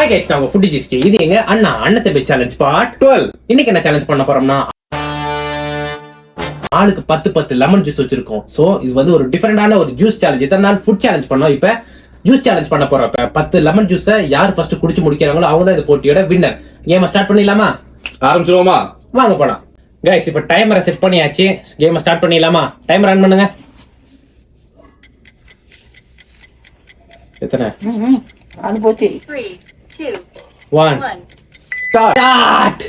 Hi guys, நான் உங்க food ஜிஸ்கே. இது எங்க அண்ணத்தை பே சேலஞ்ச் பார்ட் 12. இன்னைக்கு என்ன சேலஞ்ச் பண்ண போறோம்னா, ஆளுக்கு 10 லெமன் ஜூஸ் வச்சிருக்கோம். சோ இது வந்து ஒரு டிஃபரெண்டான ஒரு ஜூஸ் சேலஞ்ச். இத்தனை நாள் ஃபுட் சேலஞ்ச் பண்ணோம், இப்ப ஜூஸ் சேலஞ்ச் பண்ண போறோம். 10 லெமன் ஜூஸை யார் ஃபர்ஸ்ட் குடிச்சு முடிக்கிறாங்களோ அவங்க தான் இந்த போட்டியோட வின்னர். கேமை ஸ்டார்ட் பண்ணிடலாமா? ஆரம்பிச்சிருவோமா? வாங்க போலாம். கைஸ், இப்ப டைமரை செட் பண்ணியாச்சு. கேமை ஸ்டார்ட் பண்ணிடலாமா? டைமர் ஆன் பண்ணுங்க. எத்தனை? அனுபவிச்சு 3, 2, 1 1. ஸ்டார்ட்.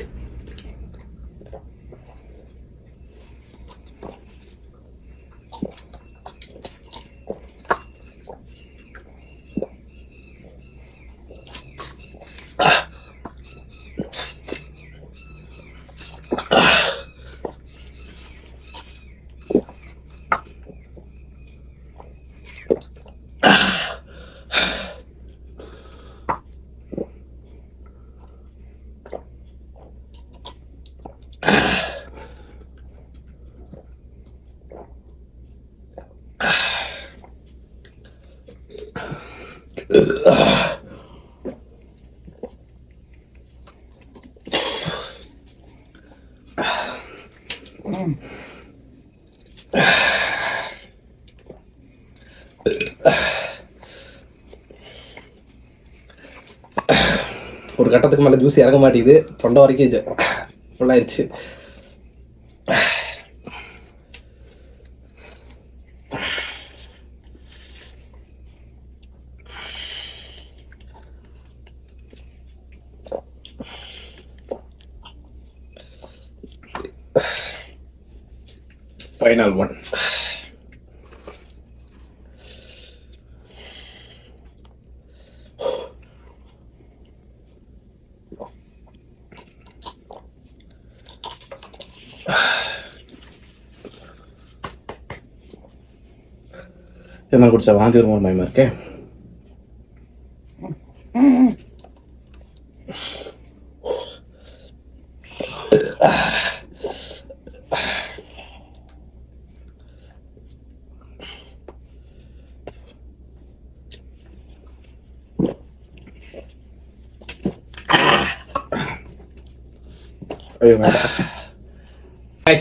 ஒரு கட்டத்துக்கு மேல ஜூஸ் இறங்க மாட்டேங்குது. தொண்டை வரைக்கும் ஃபுல் ஆயிடுச்சு. Final one. என்ன குடிச்சா வாந்தி வருமோ பயமா இருக்கே.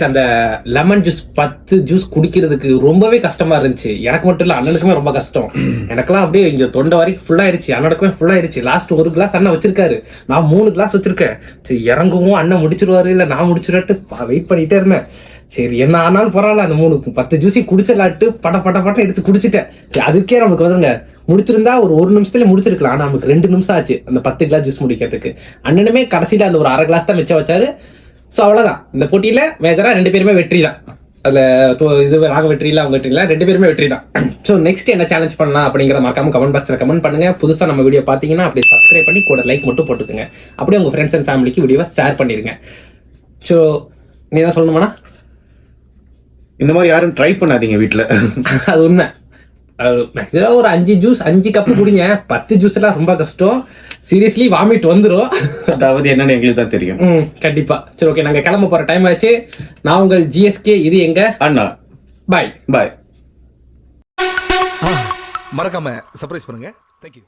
அந்த லெமன் ஜூஸ் 10 ஜூஸ் குடிக்கிறதுக்கு ரொம்பவே கஷ்டமா இருந்துச்சு. எனக்கு மட்டும் இல்ல, அண்ணனுக்குமே ரொம்ப கஷ்டம். எனக்கெல்லாம் அப்படியே இங்க தொண்டை வரைக்கும் ஃபுல் ஆயிருச்சு. அண்ணனுக்குமே ஃபுல் ஆயிருச்சு. லாஸ்ட் ஒரு கிளாஸ் அண்ணன் வச்சிருக்காரு, நான் 3 கிளாஸ் வச்சிருக்கேன். சரி, இறங்கவும் அண்ணன் முடிச்சிருவாரு இல்ல நான் முடிச்சிருட்டு வெயிட் பண்ணிட்டே இருந்தேன். சரி, என்ன ஆனாலும் பரவாயில்ல, அந்த 10 ஜூஸையும் குடிச்சிடலாட்டு பட்ட எடுத்து குடிச்சிட்டேன். அதுக்கே நமக்கு வந்துருங்க முடிச்சிருந்தா ஒரு நிமிஷத்துல முடிச்சிருக்கலாம். ஆனா நமக்கு 2 நிமிஷம் ஆச்சு அந்த 10 கிளாஸ் ஜூஸ் முடிக்கிறதுக்கு. அண்ணனுமே கடைசியில அந்த ஒரு 1/2 கிளாஸ் தான் மிச்சம் வச்சாரு. ஸோ அவ்வளோதான். இந்த போட்டியில் மேஜராக 2 பேருமே வெற்றி தான். அதில் இது நாங்கள் வெற்றி இல்லை, அவங்க வெற்றி இல்லை, 2 பேருமே வெற்றி தான். ஸோ நெக்ஸ்ட் என்ன சேலஞ்ச் பண்ணலாம் அப்படிங்கிற மறக்காம கமெண்ட் பாக்ஸில் கமெண்ட் பண்ணுங்க. புதுசாக நம்ம வீடியோ பார்த்தீங்கன்னா அப்படியே சப்ஸ்கிரைப் பண்ணி கூட லைக் மட்டும் போட்டுக்கோங்க. அப்படியே உங்கள் ஃப்ரெண்ட்ஸ் அண்ட் ஃபேமிலிக்கு வீடியோவை ஷேர் பண்ணிடுங்க. ஸோ நீ தான் சொல்லணுமாண்ணா? இந்த மாதிரி யாரும் ட்ரை பண்ணாதீங்க வீட்டில். அது உண்மை. மேக்ஸிமம் ஒரு 5 கப்பு குடிங்க. 10 ஜூஸ் எல்லாம் ரொம்ப கஷ்டம். சீரியஸ்லி வாமிட் வந்துடும். அதாவது என்னன்னு எங்களுக்கு தான் தெரியும். கண்டிப்பா. சரி, ஓகே, நாங்க கிளம்ப போற டைம் ஆச்சு. நான் உங்கள் ஜிஎஸ்கே. இது எங்க அண்ணா. பாய் பாய். மறக்காம சர்ப்ரைஸ் பண்ணுங்க. தேங்க்யூ.